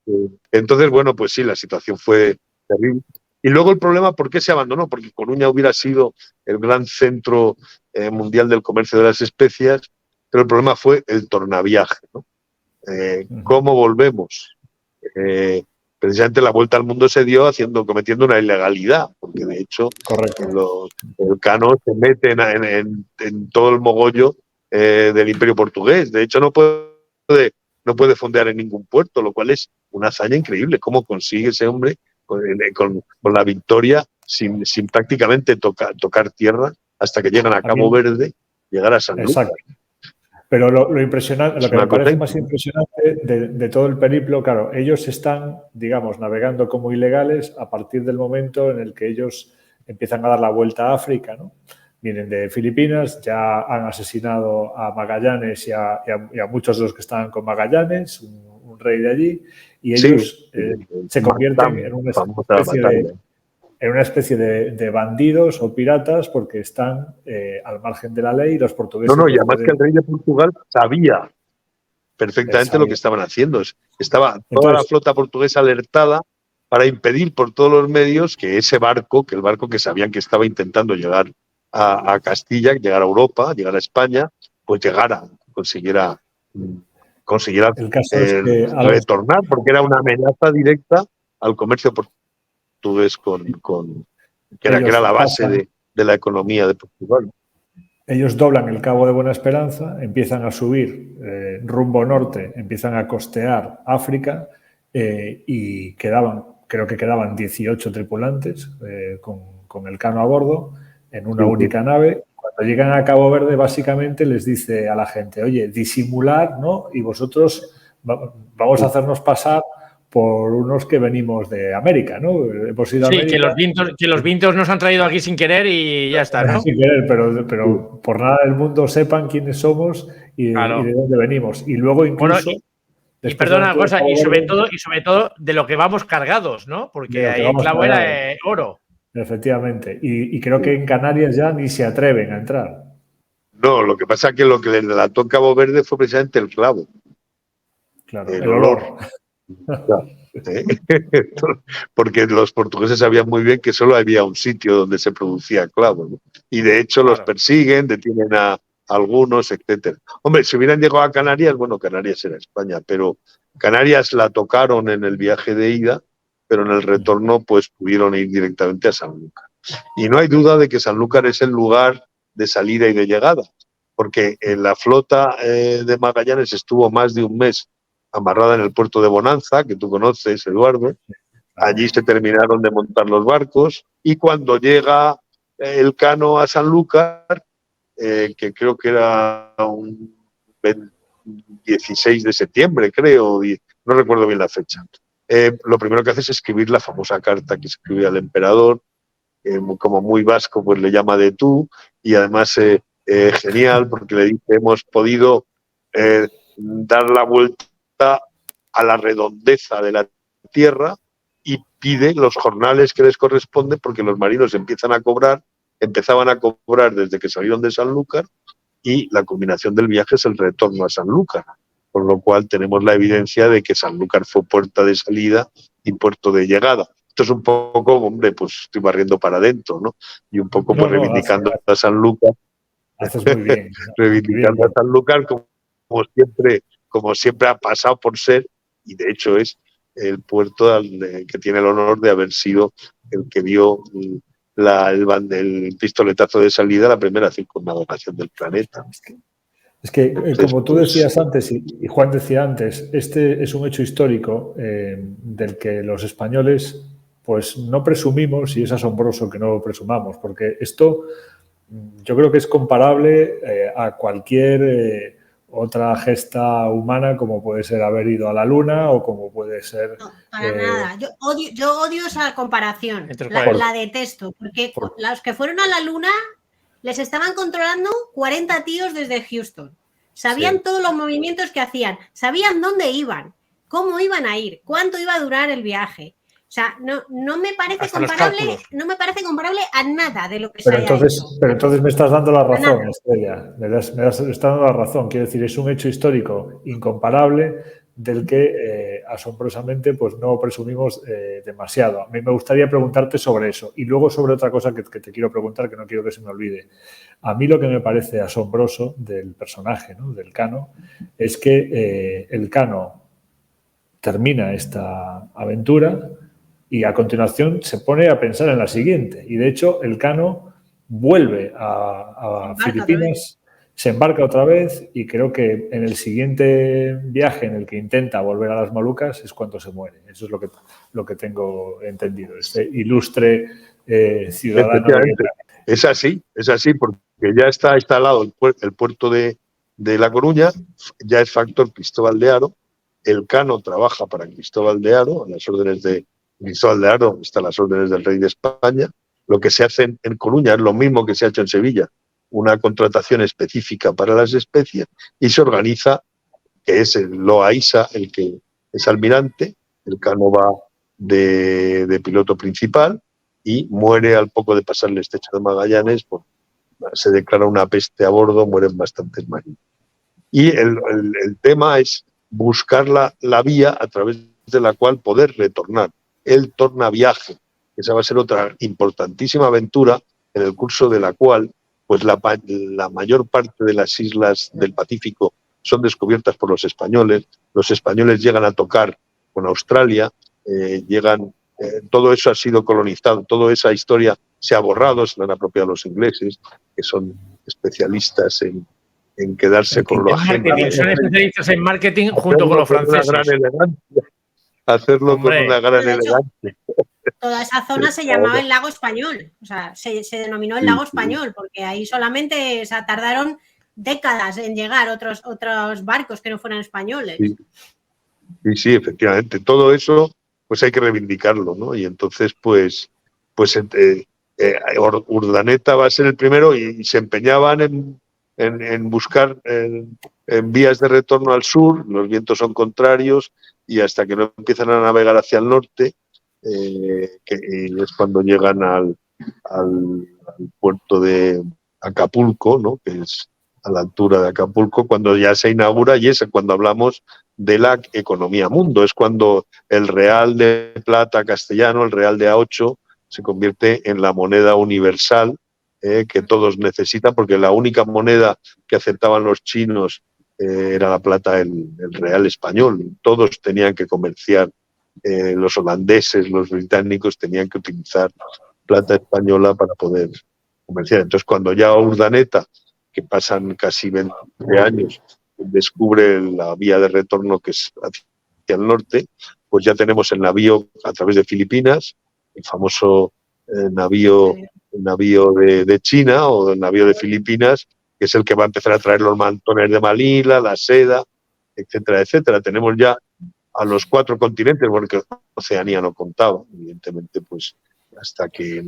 [SPEAKER 2] Entonces, bueno, pues sí, la situación fue terrible. Y luego el problema, ¿por qué se abandonó? Porque Coruña hubiera sido el gran centro mundial del comercio de las especias, pero el problema fue el tornaviaje, ¿no? ¿Cómo volvemos? precisamente la vuelta al mundo se dio cometiendo una ilegalidad, porque de hecho el Cano se mete en todo el mogollo del Imperio Portugués. De hecho, no puede fondear en ningún puerto, lo cual es una hazaña increíble. ¿Cómo consigue ese hombre con la victoria sin prácticamente tocar tierra hasta que llegan a Cabo Verde, llegar a Sanlúcar?
[SPEAKER 1] Pero lo impresionante, lo que me parece más impresionante de todo el periplo, claro, ellos están, digamos, navegando como ilegales a partir del momento en el que ellos empiezan a dar la vuelta a África, ¿no? Vienen de Filipinas, ya han asesinado a Magallanes y a muchos de los que estaban con Magallanes, un rey de allí, y ellos se convierten en una especie de bandidos o piratas porque están al margen de la ley y los portugueses...
[SPEAKER 2] No, y además que el rey de Portugal sabía perfectamente lo que estaban haciendo. Estaba toda la flota portuguesa alertada para impedir por todos los medios que ese barco, el barco que sabían que estaba intentando llegar a Castilla, llegar a Europa, llegar a España, pues consiguiera retornar, porque era una amenaza directa al comercio portugués que era la base de la economía de Portugal.
[SPEAKER 1] Ellos doblan el Cabo de Buena Esperanza, empiezan a subir rumbo norte, empiezan a costear África y creo que quedaban 18 tripulantes con el Cano a bordo en una única nave. Cuando llegan a Cabo Verde, básicamente les dice a la gente, oye, disimular, ¿no? Y vosotros vamos a hacernos pasar por unos que venimos de América, ¿no?
[SPEAKER 3] Hemos ido a América. Que los vientos nos han traído aquí sin querer y ya está, ¿no?
[SPEAKER 1] Sin querer, pero por nada del mundo sepan quiénes somos y de dónde venimos. Y luego incluso...
[SPEAKER 3] y perdona una cosa, y sobre todo de lo que vamos cargados, ¿no? Porque ahí el clavo era oro.
[SPEAKER 1] Efectivamente. Y creo que en Canarias ya ni se atreven a entrar.
[SPEAKER 2] No, lo que pasa es que lo que le delató Cabo Verde fue precisamente el clavo.
[SPEAKER 1] Claro, el olor.
[SPEAKER 2] Porque los portugueses sabían muy bien que solo había un sitio donde se producía clavo, ¿no? Y de hecho los persiguen, detienen a algunos, etcétera. Hombre, si hubieran llegado a Canarias, bueno, Canarias era España, pero Canarias la tocaron en el viaje de ida, pero en el retorno pues pudieron ir directamente a Sanlúcar. Y no hay duda de que Sanlúcar es el lugar de salida y de llegada, porque la flota de Magallanes estuvo más de un mes amarrada en el puerto de Bonanza, que tú conoces, Eduardo. Allí se terminaron de montar los barcos y cuando llega el Cano a Sanlúcar, que creo que era un 16 de septiembre, creo, no recuerdo bien la fecha, lo primero que hace es escribir la famosa carta que escribe al emperador, como muy vasco, pues le llama de tú, y además genial, porque le dice, hemos podido dar la vuelta a la redondeza de la tierra y pide los jornales que les corresponden porque los marinos empezaban a cobrar desde que salieron de Sanlúcar y la culminación del viaje es el retorno a Sanlúcar, por lo cual tenemos la evidencia de que Sanlúcar fue puerta de salida y puerto de llegada. Esto es un poco, hombre, pues estoy barriendo para adentro, ¿no? Y un poco pues reivindicando a Sanlúcar.
[SPEAKER 1] Haces muy bien.
[SPEAKER 2] Reivindicando a Sanlúcar como siempre ha pasado por ser, y de hecho es el puerto que tiene el honor de haber sido el que dio el pistoletazo de salida a la primera circunnavegación del planeta.
[SPEAKER 1] Es que como tú decías antes y Juan decía antes, este es un hecho histórico del que los españoles pues no presumimos, y es asombroso que no lo presumamos, porque esto yo creo que es comparable a cualquier otra gesta humana, como puede ser haber ido a la luna o como puede ser...
[SPEAKER 4] No, para nada. Yo odio esa comparación. La detesto, porque los que fueron a la luna les estaban controlando 40 tíos desde Houston. Sabían todos los movimientos que hacían, sabían dónde iban, cómo iban a ir, cuánto iba a durar el viaje. O sea, no me parece comparable a nada de lo que se haya hecho.
[SPEAKER 1] Pero entonces me estás dando la razón, Estrella. Me estás dando la razón. Quiero decir, es un hecho histórico incomparable del que asombrosamente pues no presumimos demasiado. A mí me gustaría preguntarte sobre eso y luego sobre otra cosa que te quiero preguntar, que no quiero que se me olvide. A mí lo que me parece asombroso del personaje, ¿no?, del Cano, es que el Cano termina esta aventura y a continuación se pone a pensar en la siguiente. Y de hecho, Elcano vuelve a Filipinas, se embarca otra vez y creo que en el siguiente viaje en el que intenta volver a las Molucas es cuando se muere. Eso es lo que tengo entendido. Este ilustre ciudadano.
[SPEAKER 2] Es así, porque ya está instalado el puerto de La Coruña, ya es factor Cristóbal de Haro. Elcano trabaja para Cristóbal de Haro, a las órdenes de Cristóbal de Haro, están las órdenes del rey de España. Lo que se hace en Coruña es lo mismo que se ha hecho en Sevilla, una contratación específica para las especies, y se organiza, que es el Loaiza, el que es almirante. Elcano va de piloto principal y muere al poco de pasar el estrecho de Magallanes. Se declara una peste a bordo, mueren bastantes marinos. Y el tema es buscar la vía a través de la cual poder retornar. El tornaviaje, esa va a ser otra importantísima aventura en el curso de la cual pues la mayor parte de las islas del Pacífico son descubiertas por los españoles. Los españoles llegan a tocar con Australia, todo eso ha sido colonizado, toda esa historia se ha borrado, se la han apropiado los ingleses, que son especialistas en quedarse con lo ajeno.
[SPEAKER 3] Son especialistas en marketing junto con los franceses.
[SPEAKER 2] Hacerlo con una gran elegancia.
[SPEAKER 4] Toda esa zona se llamaba el Lago Español, o sea, se denominó el Lago Español, porque ahí solamente tardaron décadas en llegar otros barcos que no fueran españoles.
[SPEAKER 2] Sí, efectivamente. Todo eso pues hay que reivindicarlo, ¿no? Y entonces Urdaneta va a ser el primero y se empeñaban en buscar en vías de retorno al sur. Los vientos son contrarios y hasta que no empiezan a navegar hacia el norte, y es cuando llegan al puerto de Acapulco, ¿no? Que es a la altura de Acapulco, cuando ya se inaugura, y es cuando hablamos de la economía mundo. Es cuando el real de plata castellano, el real de A8, se convierte en la moneda universal que todos necesitan, porque la única moneda que aceptaban los chinos era la plata, el real español. Todos tenían que comerciar, los holandeses, los británicos tenían que utilizar plata española para poder comerciar. Entonces, cuando ya Urdaneta, que pasan casi 20 años, descubre la vía de retorno que es hacia el norte, pues ya tenemos el navío a través de Filipinas, el famoso navío de China o el navío de Filipinas, que es el que va a empezar a traer los mantones de Manila, la seda, etcétera, etcétera. Tenemos ya a los 4 continentes, porque Oceanía no contaba, evidentemente, pues hasta el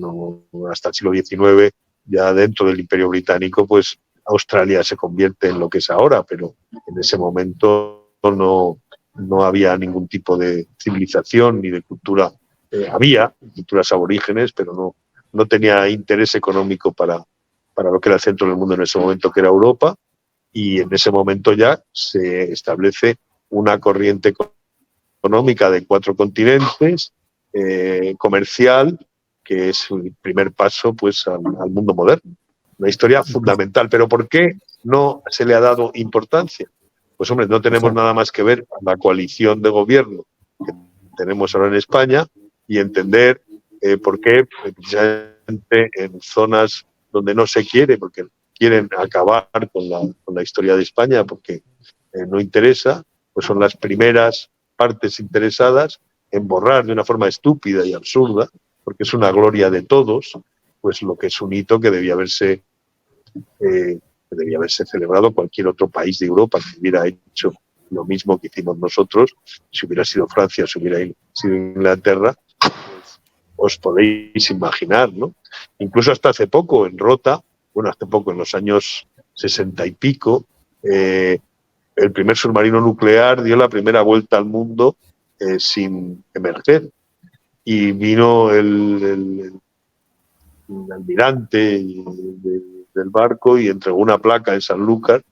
[SPEAKER 2] siglo XIX, ya dentro del Imperio Británico, pues Australia se convierte en lo que es ahora, pero en ese momento no había ningún tipo de civilización ni de cultura. Había culturas aborígenes, pero no tenía interés económico para lo que era el centro del mundo en ese momento, que era Europa, y en ese momento ya se establece una corriente económica de 4 continentes, comercial, que es el primer paso pues al mundo moderno. Una historia fundamental. ¿Pero por qué no se le ha dado importancia? Pues hombre, no tenemos nada más que ver con la coalición de gobierno que tenemos ahora en España y entender por qué precisamente en zonas donde no se quiere, porque quieren acabar con la historia de España, porque no interesa, pues son las primeras partes interesadas en borrar de una forma estúpida y absurda, porque es una gloria de todos, pues lo que es un hito que debía haberse celebrado cualquier otro país de Europa que hubiera hecho lo mismo que hicimos nosotros. Si hubiera sido Francia, si hubiera sido Inglaterra, pues os podéis imaginar, ¿no? Incluso hasta hace poco en Rota, en los años 60 y pico, el primer submarino nuclear dio la primera vuelta al mundo sin emerger. Y vino el almirante del barco y entregó una placa en Sanlúcar,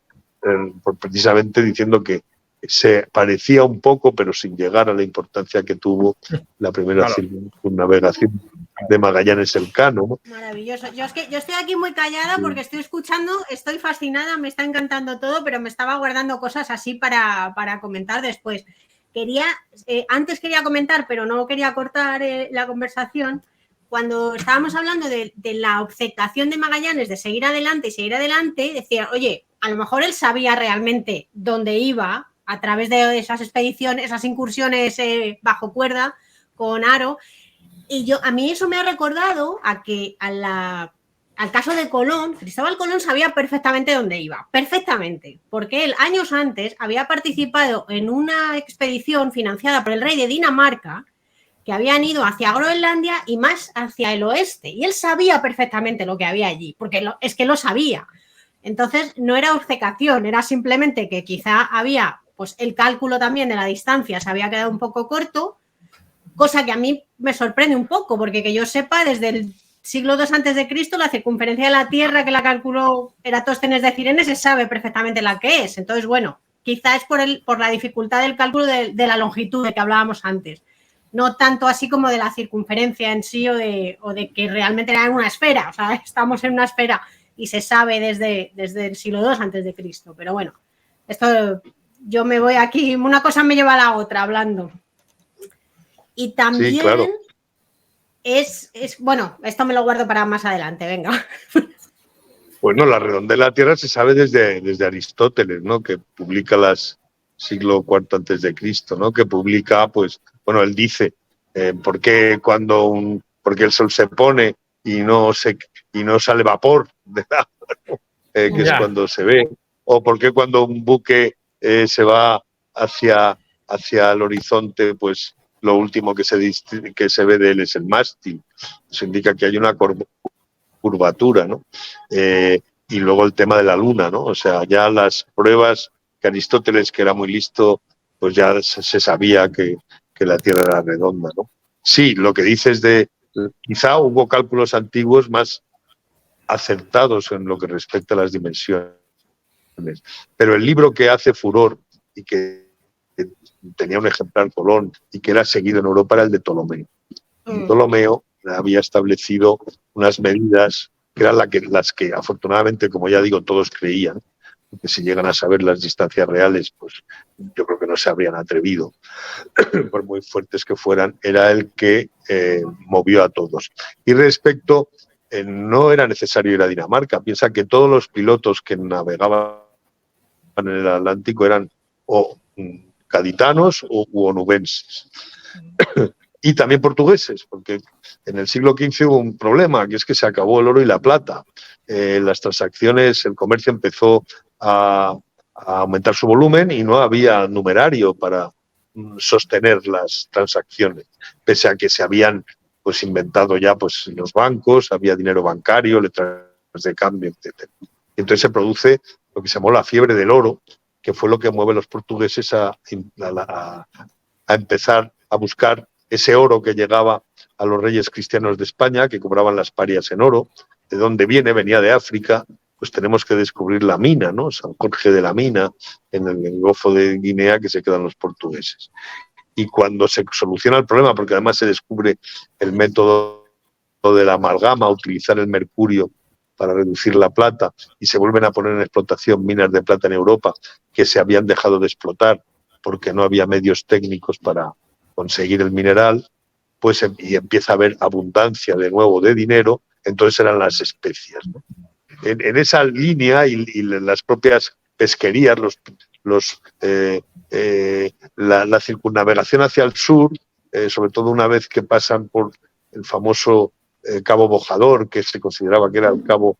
[SPEAKER 2] precisamente diciendo que se parecía un poco, pero sin llegar a la importancia que tuvo la primera navegación de Magallanes Elcano.
[SPEAKER 4] Maravilloso. Yo estoy aquí muy callada porque estoy escuchando, estoy fascinada, me está encantando todo, pero me estaba guardando cosas así para comentar después. Antes quería comentar, pero no quería cortar la conversación. Cuando estábamos hablando de la obcecación de Magallanes de seguir adelante, decía, oye, a lo mejor él sabía realmente dónde iba a través de esas expediciones, esas incursiones bajo cuerda con aro. Y a mí eso me ha recordado al caso de Colón. Cristóbal Colón sabía perfectamente dónde iba, perfectamente, porque él años antes había participado en una expedición financiada por el rey de Dinamarca, que habían ido hacia Groenlandia y más hacia el oeste, y él sabía perfectamente lo que había allí, porque es que lo sabía. Entonces no era obcecación, era simplemente que quizá había, pues el cálculo también de la distancia se había quedado un poco corto, cosa que a mí me sorprende un poco, porque que yo sepa, desde el siglo II a.C., la circunferencia de la Tierra que la calculó Eratóstenes de Cirene se sabe perfectamente la que es. Entonces, bueno, quizá es por la dificultad del cálculo de la longitud de que hablábamos antes. No tanto así como de la circunferencia en sí o de que realmente era una esfera. O sea, estamos en una esfera y se sabe desde el siglo II a.C. Pero bueno, esto yo me voy aquí, una cosa me lleva a la otra hablando. Y también...
[SPEAKER 2] Sí, claro.
[SPEAKER 4] Bueno, esto me lo guardo para más adelante, venga.
[SPEAKER 2] Bueno, la redondez de la Tierra se sabe desde Aristóteles, ¿no? Que publica siglo IV a.C., ¿no? Que publica, pues, bueno, él dice, ¿por qué porque el sol se pone y no sale vapor de agua, ¿no? Que es cuando se ve? O ¿por qué cuando un buque se va hacia el horizonte, pues lo último que se ve de él es el mástil? Eso indica que hay una curvatura, ¿no? Y luego el tema de la luna, ¿no? O sea, ya las pruebas que Aristóteles, que era muy listo, pues ya se sabía que la Tierra era redonda, ¿no? Sí, lo que dices quizá hubo cálculos antiguos más acertados en lo que respecta a las dimensiones, pero el libro que hace furor y que tenía un ejemplar Colón y que era seguido en Europa era el de Ptolomeo. Ptolomeo había establecido unas medidas que eran las que afortunadamente, como ya digo, todos creían, que si llegan a saber las distancias reales, pues yo creo que no se habrían atrevido, por muy fuertes que fueran, era el que movió a todos. Y respecto, no era necesario ir a Dinamarca. Piensa que todos los pilotos que navegaban en el Atlántico eran o gaditanos u onubenses. Y también portugueses, porque en el siglo XV hubo un problema, que es que se acabó el oro y la plata. Las transacciones, el comercio empezó a aumentar su volumen y no había numerario para sostener las transacciones, pese a que se habían pues inventado ya pues los bancos, había dinero bancario, letras de cambio, etc. Entonces se produce lo que se llamó la fiebre del oro, que fue lo que mueve a los portugueses a empezar a buscar ese oro que llegaba a los reyes cristianos de España, que cobraban las parias en oro. ¿De dónde viene? Venía de África. Pues tenemos que descubrir la mina, ¿no? San Jorge de la Mina, en el Golfo de Guinea, que se quedan los portugueses. Y cuando se soluciona el problema, porque además se descubre el método de la amalgama, utilizar el mercurio para reducir la plata, y se vuelven a poner en explotación minas de plata en Europa que se habían dejado de explotar porque no había medios técnicos para conseguir el mineral, pues y empieza a haber abundancia de nuevo de dinero, entonces eran las especias, ¿no? En esa línea y las propias pesquerías, la circunnavegación hacia el sur, sobre todo una vez que pasan por el famoso Cabo Bojador, que se consideraba que era el cabo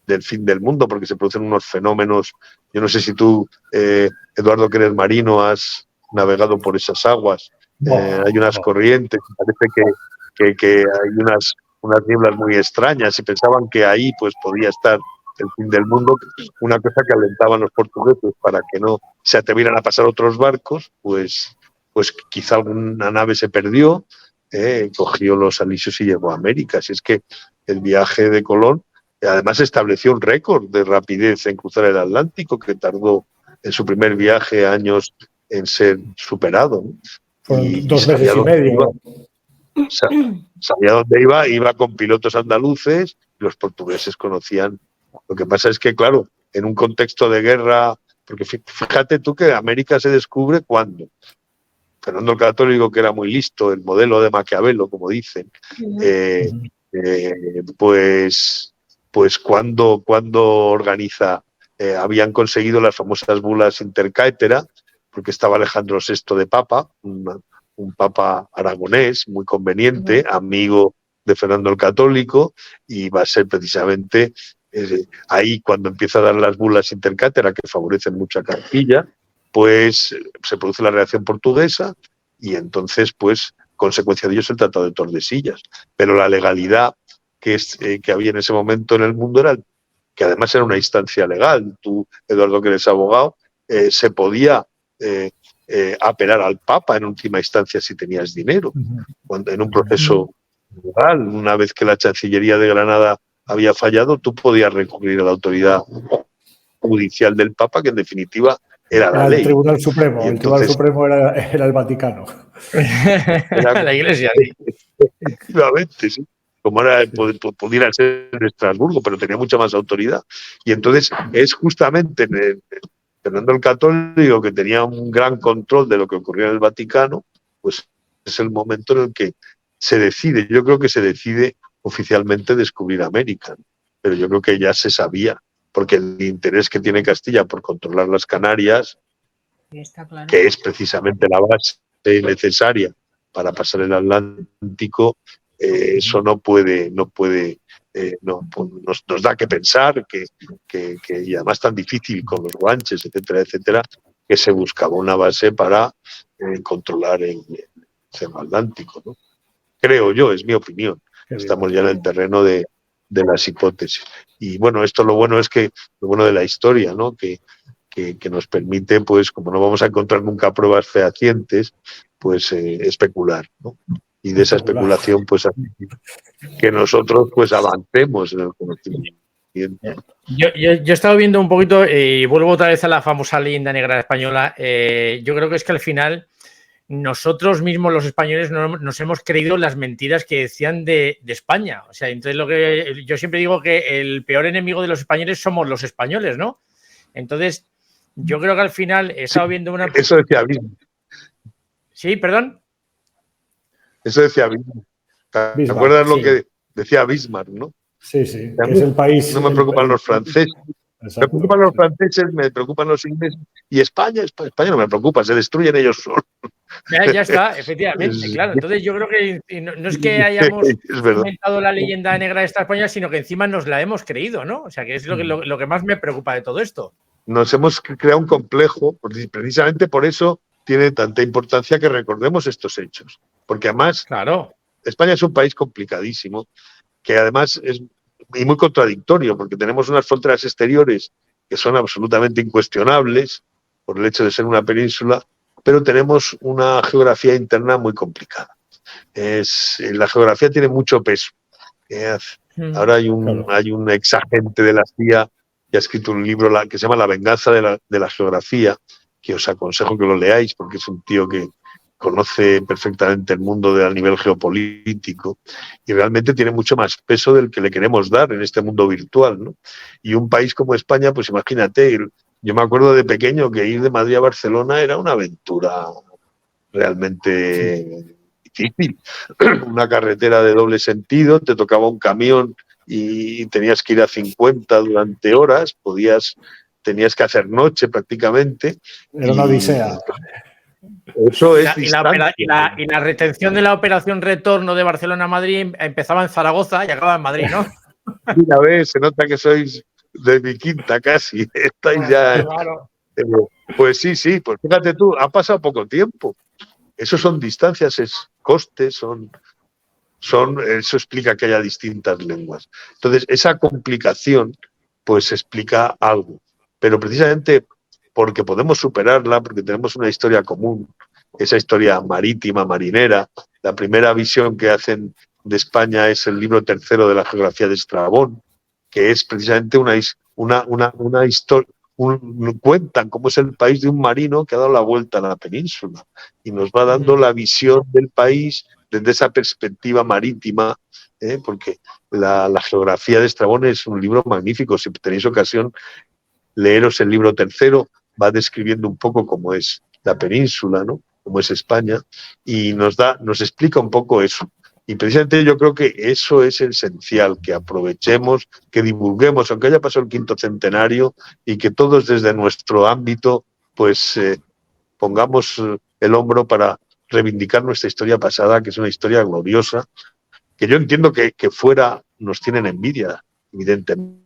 [SPEAKER 2] del fin del mundo, porque se producen unos fenómenos. Yo no sé si tú, Eduardo, que eres marino, has navegado por esas aguas. Hay unas corrientes, parece que hay unas nieblas muy extrañas y pensaban que ahí pues podía estar el fin del mundo, una cosa que alentaban los portugueses para que no se atrevieran a pasar otros barcos, pues quizá alguna nave se perdió, cogió los alisios y llegó a América. Así es que el viaje de Colón además estableció un récord de rapidez en cruzar el Atlántico, que tardó en su primer viaje años en ser superado, ¿no?
[SPEAKER 1] Fueron 2 meses y medio.
[SPEAKER 2] Sabía dónde iba con pilotos andaluces, los portugueses conocían. Lo que pasa es que, claro, en un contexto de guerra Porque fíjate tú que América se descubre cuando Fernando el Católico, que era muy listo, el modelo de Maquiavelo, como dicen, pues cuando organiza, habían conseguido las famosas bulas intercaetera, porque estaba Alejandro VI de papa, un papa aragonés muy conveniente, amigo de Fernando el Católico, y va a ser precisamente ahí cuando empieza a dar las bulas intercaetera, que favorecen mucho a Castilla, pues se produce la reacción portuguesa y entonces, pues, consecuencia de ello es el Tratado de Tordesillas. Pero la legalidad que había en ese momento en el mundo era que además era una instancia legal. Tú, Eduardo, que eres abogado, se podía apelar al Papa en última instancia si tenías dinero. Cuando, en un proceso legal, una vez que la Chancillería de Granada había fallado, tú podías recurrir a la autoridad judicial del Papa, que en definitiva era la ley.
[SPEAKER 1] El Tribunal Supremo,
[SPEAKER 2] y
[SPEAKER 1] el Tribunal Supremo era el Vaticano.
[SPEAKER 3] Era la Iglesia, sí.
[SPEAKER 2] Efectivamente, sí. Como era, pudiera ser en Estrasburgo, pero tenía mucha más autoridad. Y entonces es justamente Fernando el Católico, que tenía un gran control de lo que ocurría en el Vaticano, pues es el momento en el que se decide, yo creo que se decide oficialmente descubrir América, pero yo creo que ya se sabía, porque el interés que tiene Castilla por controlar las Canarias,
[SPEAKER 4] está claro,
[SPEAKER 2] que es precisamente la base necesaria para pasar el Atlántico, eso nos da que pensar y además tan difícil con los guanches, etcétera, etcétera, que se buscaba una base para controlar el Océano Atlántico, ¿no? Creo yo, es mi opinión. Estamos ya en el terreno de las hipótesis. Y bueno, lo bueno de la historia, ¿no? Que nos permite, pues, como no vamos a encontrar nunca pruebas fehacientes, pues especular, ¿no? Y de esa especulación, pues, que nosotros, pues, avancemos en el conocimiento.
[SPEAKER 3] Yo he estado viendo un poquito, y vuelvo otra vez a la famosa leyenda negra española. Yo creo que es que al final nosotros mismos los españoles nos hemos creído las mentiras que decían de España. O sea, entonces yo siempre digo que el peor enemigo de los españoles somos los españoles, ¿no? Entonces, yo creo que al final he estado viendo una...
[SPEAKER 2] Eso decía Bismarck.
[SPEAKER 3] Sí, perdón.
[SPEAKER 2] Eso decía Bismarck. ¿Te acuerdas lo que decía Bismarck, no?
[SPEAKER 1] Sí, sí, que es el país...
[SPEAKER 2] No me preocupan los franceses.
[SPEAKER 1] Exacto.
[SPEAKER 2] Me preocupan los franceses, me preocupan los ingleses. Y España no me preocupa, se destruyen ellos solos.
[SPEAKER 3] Ya está, efectivamente, claro. Entonces yo creo que no es que hayamos inventado la leyenda negra de esta España, sino que encima nos la hemos creído, ¿no? O sea, que es lo que más me preocupa de todo esto.
[SPEAKER 2] Nos hemos creado un complejo, precisamente por eso tiene tanta importancia que recordemos estos hechos. Porque además,
[SPEAKER 3] claro,
[SPEAKER 2] España es un país complicadísimo, que además es muy contradictorio, porque tenemos unas fronteras exteriores que son absolutamente incuestionables por el hecho de ser una península, pero tenemos una geografía interna muy complicada. La geografía tiene mucho peso. Ahora hay un exagente de la CIA que ha escrito un libro que se llama La venganza de la geografía, que os aconsejo que lo leáis, porque es un tío que conoce perfectamente el mundo a nivel geopolítico y realmente tiene mucho más peso del que le queremos dar en este mundo virtual, ¿no? Y un país como España, pues imagínate, yo me acuerdo de pequeño que ir de Madrid a Barcelona era una aventura realmente difícil. Una carretera de doble sentido, te tocaba un camión y tenías que ir a 50 durante horas, tenías que hacer noche prácticamente.
[SPEAKER 1] Era una odisea.
[SPEAKER 2] Eso es
[SPEAKER 3] y la retención de la operación retorno de Barcelona a Madrid empezaba en Zaragoza y acababa en Madrid, ¿no?
[SPEAKER 2] Mira, ves, se nota que sois de mi quinta casi. Estáis ya.
[SPEAKER 3] Claro.
[SPEAKER 2] Pues sí, pues fíjate tú, ha pasado poco tiempo. Eso son distancias, es costes, eso explica que haya distintas lenguas. Entonces, esa complicación, pues explica algo. Pero precisamente porque podemos superarla, porque tenemos una historia común, esa historia marítima, marinera. La primera visión que hacen de España es el libro tercero de la geografía de Estrabón, que es precisamente una historia. Cuentan cómo es el país de un marino que ha dado la vuelta a la península y nos va dando la visión del país desde esa perspectiva marítima, porque la geografía de Estrabón es un libro magnífico. Si tenéis ocasión, leeros el libro tercero, va describiendo un poco cómo es la península, ¿no? Cómo es España, y nos explica un poco eso. Y precisamente yo creo que eso es esencial, que aprovechemos, que divulguemos, aunque haya pasado el 5º centenario, y que todos desde nuestro ámbito pues pongamos el hombro para reivindicar nuestra historia pasada, que es una historia gloriosa, que yo entiendo que fuera nos tienen envidia, evidentemente,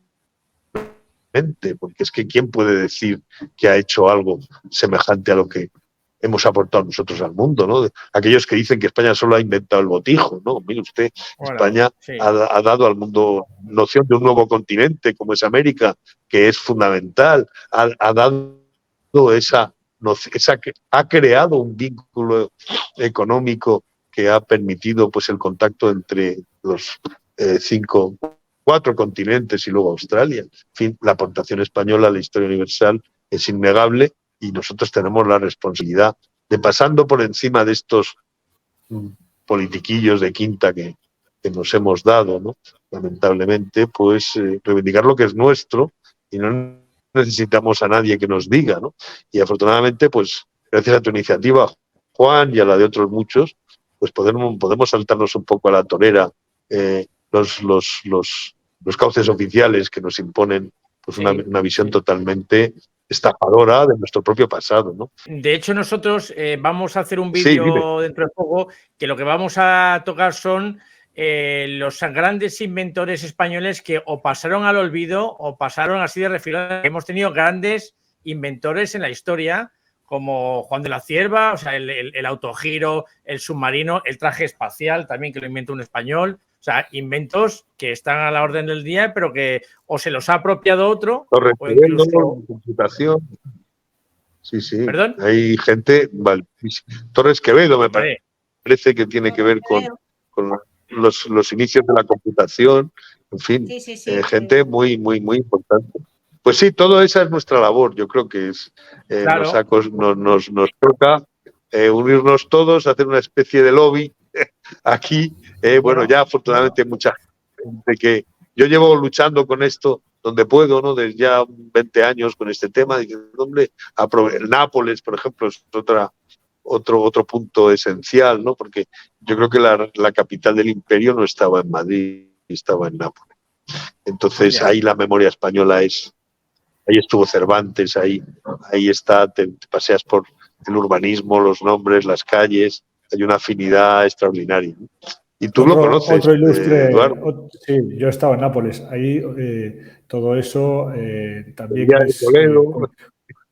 [SPEAKER 2] porque es que ¿quién puede decir que ha hecho algo semejante a lo que hemos aportado nosotros al mundo, ¿no? Aquellos que dicen que España solo ha inventado el botijo, ¿no? Mire usted, España ha dado al mundo noción de un nuevo continente como es América, que es fundamental, ha dado ha creado un vínculo económico que ha permitido pues el contacto entre los 4 continentes y luego Australia. En fin, la aportación española a la historia universal es innegable, y nosotros tenemos la responsabilidad de, pasando por encima de estos politiquillos de quinta que nos hemos dado, ¿no? Lamentablemente, pues reivindicar lo que es nuestro, y no necesitamos a nadie que nos diga, ¿no? Y afortunadamente, pues gracias a tu iniciativa, Juan, y a la de otros muchos, pues podemos saltarnos un poco a la torera los cauces oficiales que nos imponen pues una visión totalmente estafadora de nuestro propio pasado, ¿no?
[SPEAKER 3] De hecho, nosotros vamos a hacer un vídeo dentro de poco, que lo que vamos a tocar son los grandes inventores españoles que o pasaron al olvido o pasaron así de refilón. Hemos tenido grandes inventores en la historia, como Juan de la Cierva, o sea, el autogiro, el submarino, el traje espacial, también que lo inventó un español. O sea, inventos que están a la orden del día, pero que o se los ha apropiado otro.
[SPEAKER 2] Torres Quevedo, computación. Sí, sí.
[SPEAKER 3] ¿Perdón?
[SPEAKER 2] Hay gente. Torres Quevedo, me parece que tiene que ver con los inicios de la computación. En fin, gente muy, muy, muy importante. Pues sí, toda esa es nuestra labor. Yo creo que es nos toca unirnos todos, hacer una especie de lobby aquí. Bueno, ya afortunadamente mucha gente que yo llevo luchando con esto donde puedo, ¿no? Desde ya 20 años con este tema. Diciendo, hombre, el Nápoles, por ejemplo, es otro punto esencial, ¿no? Porque yo creo que la capital del imperio no estaba en Madrid, estaba en Nápoles. Entonces ahí la memoria española es. Ahí estuvo Cervantes, ahí está, te paseas por el urbanismo, los nombres, las calles, hay una afinidad extraordinaria, ¿no? Y tú lo conoces,
[SPEAKER 1] otro ilustre, Eduardo. Sí, yo he estado en Nápoles, ahí todo eso también es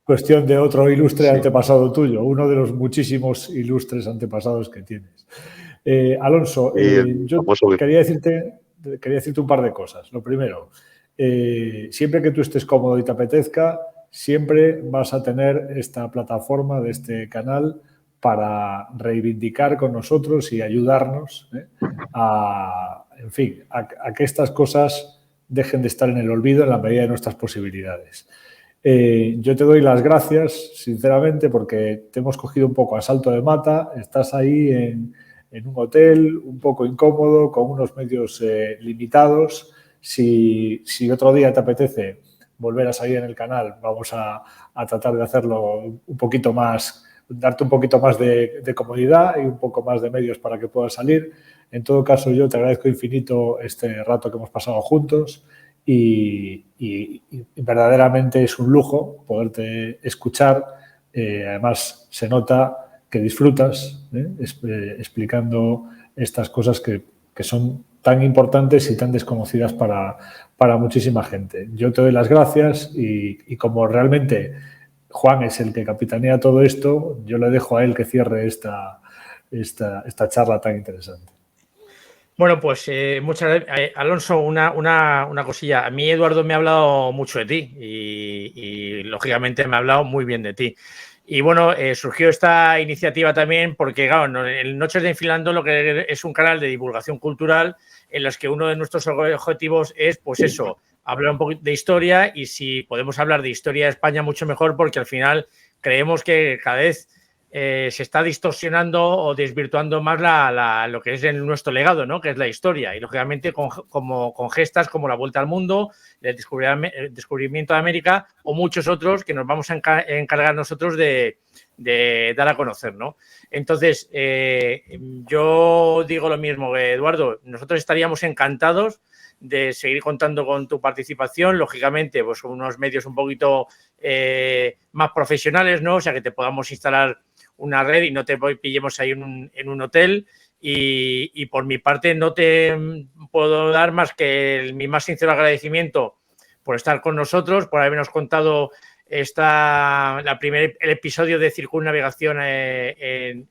[SPEAKER 1] cuestión de otro ilustre antepasado tuyo, uno de los muchísimos ilustres antepasados que tienes. Alonso, yo quería decirte un par de cosas. Lo primero, siempre que tú estés cómodo y te apetezca, siempre vas a tener esta plataforma de este canal para reivindicar con nosotros y ayudarnos a que estas cosas dejen de estar en el olvido en la medida de nuestras posibilidades. Yo te doy las gracias, sinceramente, porque te hemos cogido un poco a salto de mata. Estás ahí en un hotel un poco incómodo, con unos medios limitados. Si otro día te apetece volver a salir en el canal, vamos a tratar de hacerlo un poquito más, darte un poquito más de comodidad y un poco más de medios para que puedas salir. En todo caso, yo te agradezco infinito este rato que hemos pasado juntos y verdaderamente es un lujo poderte escuchar. Además, se nota que disfrutas explicando estas cosas que son tan importantes y tan desconocidas para muchísima gente. Yo te doy las gracias y como realmente Juan es el que capitanea todo esto, yo le dejo a él que cierre esta charla tan interesante.
[SPEAKER 3] Bueno, pues muchas gracias. Alonso, una cosilla. A mí Eduardo me ha hablado mucho de ti y lógicamente me ha hablado muy bien de ti. Y bueno, surgió esta iniciativa también porque, claro, el Noches de Enfilando lo que es un canal de divulgación cultural en los que uno de nuestros objetivos es, pues eso, hablar un poquito de historia, y si podemos hablar de historia de España mucho mejor, porque al final creemos que cada vez se está distorsionando o desvirtuando más lo que es nuestro legado, ¿no? Que es la historia. Y lógicamente con gestas como la Vuelta al Mundo, el descubrimiento de América o muchos otros que nos vamos a encargar nosotros de dar a conocer, ¿no? Entonces, yo digo lo mismo, Eduardo, nosotros estaríamos encantados de seguir contando con tu participación, lógicamente, pues con unos medios un poquito más profesionales, ¿no? O sea, que te podamos instalar una red y no te pillemos ahí en un hotel. Y por mi parte no te puedo dar más que mi más sincero agradecimiento por estar con nosotros, por habernos contado el episodio de circunnavegación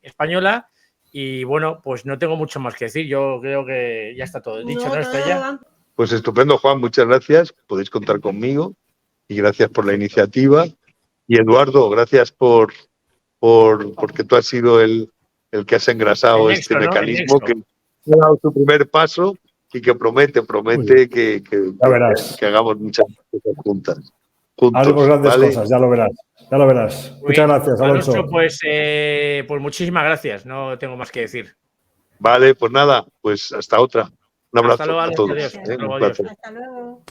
[SPEAKER 3] española. Y bueno, pues no tengo mucho más que decir. Yo creo que ya está todo dicho, ¿no? Estrella.
[SPEAKER 2] Pues estupendo, Juan, muchas gracias. Podéis contar conmigo y gracias por la iniciativa. Y Eduardo, gracias porque tú has sido el que has engrasado este mecanismo, que ha dado su primer paso y que promete que hagamos muchas cosas juntas.
[SPEAKER 1] Haremos grandes cosas, ya lo verás. Muchas gracias, Alonso.
[SPEAKER 3] Pues muchísimas gracias, no tengo más que decir.
[SPEAKER 2] Vale, pues nada, pues hasta otra. Un abrazo
[SPEAKER 3] Hasta luego,
[SPEAKER 2] a todos.
[SPEAKER 3] Adiós.
[SPEAKER 2] Un placer.
[SPEAKER 4] Hasta luego.